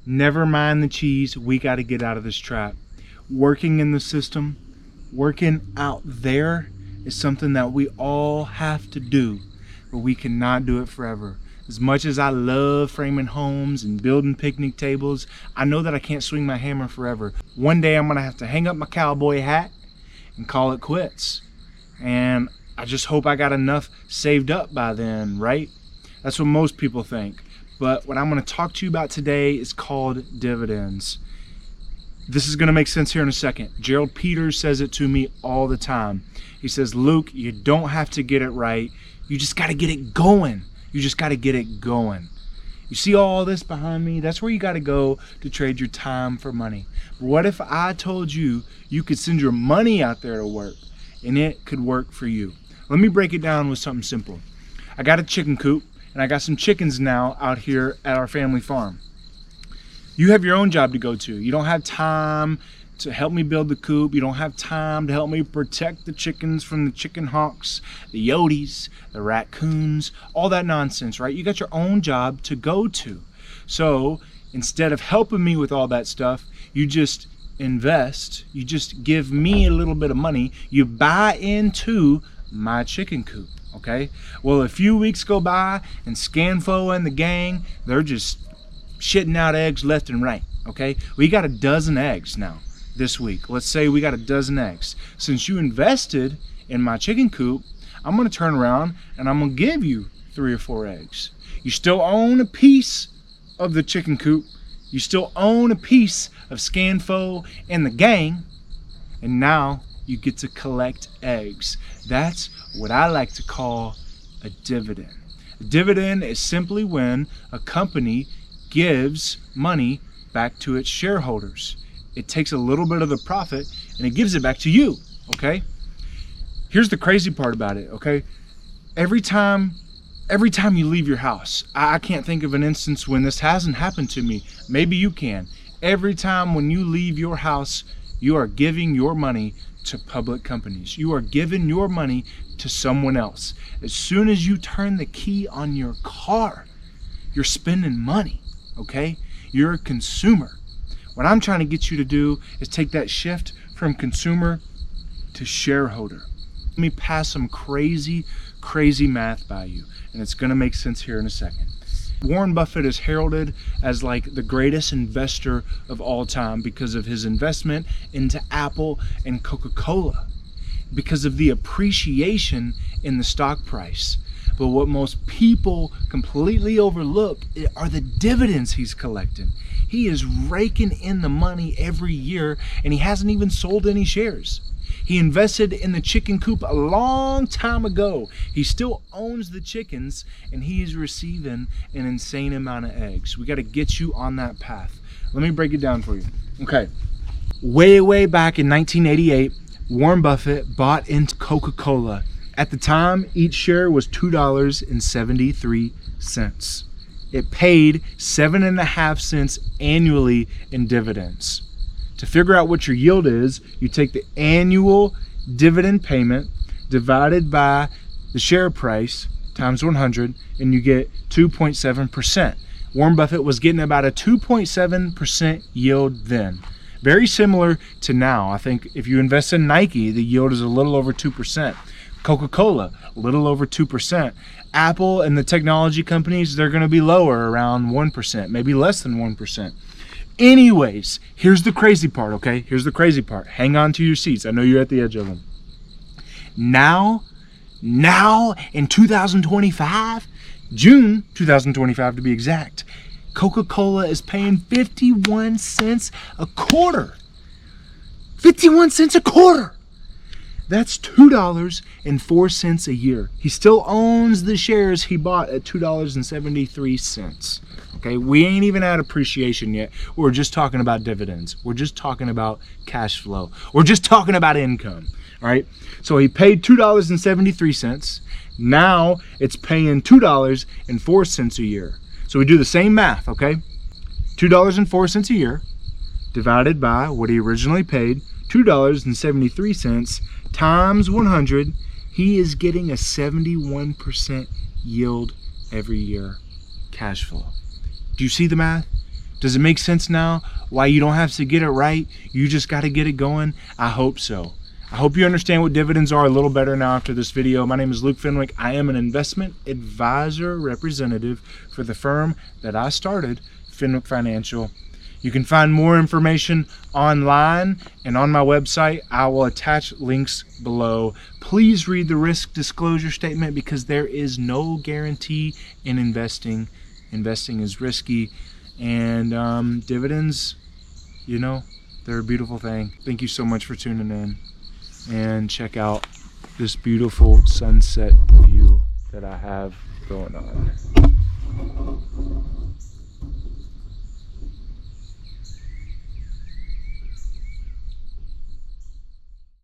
Never mind the cheese. We got to get out of this trap. Working in the system, working out there is something that we all have to do, but we cannot do it forever. As much as I love framing homes and building picnic tables, I know that I can't swing my hammer forever. One day I'm gonna have to hang up my cowboy hat and call it quits. And I just hope I got enough saved up by then, right? That's what most people think. But what I'm gonna talk to you about today is called dividends. This is gonna make sense here in a second. Gerald Peters says it to me all the time. He says, Luke, you don't have to get it right. You just gotta get it going. You just got to get it going. You see all this behind me? That's where you got to go to trade your time for money. But what if I told you you could send your money out there to work and it could work for you? Let me break it down with something simple. I got a chicken coop and I got some chickens now out here at our family farm. You have your own job to go to. You don't have time to help me build the coop. You don't have time to help me protect the chickens from the chicken hawks, the yoties, the raccoons, all that nonsense, right? You got your own job to go to. So instead of helping me with all that stuff, you just invest, you just give me a little bit of money, you buy into my chicken coop, okay? Well, a few weeks go by and Scanfo and the gang, they're just shitting out eggs left and right, okay? We got a dozen eggs now. This week, let's say we got a dozen eggs. Since you invested in my chicken coop, I'm gonna turn around and I'm gonna give you 3 or 4 eggs. You still own a piece of the chicken coop. You still own a piece of Scanfo and the gang, and now you get to collect eggs. That's what I like to call a dividend. A dividend is simply when a company gives money back to its shareholders. It takes a little bit of the profit and it gives it back to you, okay? Here's the crazy part about it, okay? Every time you leave your house, I can't think of an instance when this hasn't happened to me. Maybe you can. Every time when you leave your house, you are giving your money to public companies. You are giving your money to someone else. As soon as you turn the key on your car, you're spending money, okay? You're a consumer. What I'm trying to get you to do is take that shift from consumer to shareholder. Let me pass some crazy math by you, and it's gonna make sense here in a second. Warren Buffett is heralded as like the greatest investor of all time because of his investment into Apple and Coca-Cola, because of the appreciation in the stock price. But what most people completely overlook are the dividends he's collecting. He is raking in the money every year, and he hasn't even sold any shares. He invested in the chicken coop a long time ago. He still owns the chickens, and he is receiving an insane amount of eggs. We got to get you on that path. Let me break it down for you. Okay. Way back in 1988, Warren Buffett bought into Coca-Cola. At the time, each share was $2.73. It paid 7.5 cents annually in dividends. To figure out what your yield is, you take the annual dividend payment divided by the share price times 100, and you get 2.7%. Warren Buffett was getting about a 2.7% yield then. Very similar to now. I think if you invest in Nike, the yield is a little over 2%. Coca-Cola, a little over 2%. Apple and the technology companies, they're going to be lower, around 1%, maybe less than 1%. Anyways, here's the crazy part, okay? Here's the crazy part. Hang on to your seats. I know you're at the edge of them. Now in 2025, June 2025 to be exact, Coca-Cola is paying 51 cents a quarter. 51 cents a quarter. That's $2.04 a year. He still owns the shares he bought at $2.73. Okay, we ain't even at appreciation yet. We're just talking about dividends. We're just talking about cash flow. We're just talking about income. All right, so he paid $2.73. Now it's paying $2.04 a year. So we do the same math, okay? $2.04 a year divided by what he originally paid, $2.73 times 100, he is getting a 71% yield every year cash flow. Do you see the math? Does it make sense now why you don't have to get it right? You just got to get it going? I hope so. I hope you understand what dividends are a little better now after this video. My name is Luke Fenwick. I am an investment advisor representative for the firm that I started, Fenwick Financial. You can find more information online and on my website. I will attach links below. Please read the risk disclosure statement because there is no guarantee in investing. Investing is risky. And dividends, you know, they're a beautiful thing. Thank you so much for tuning in, and check out this beautiful sunset view that I have going on.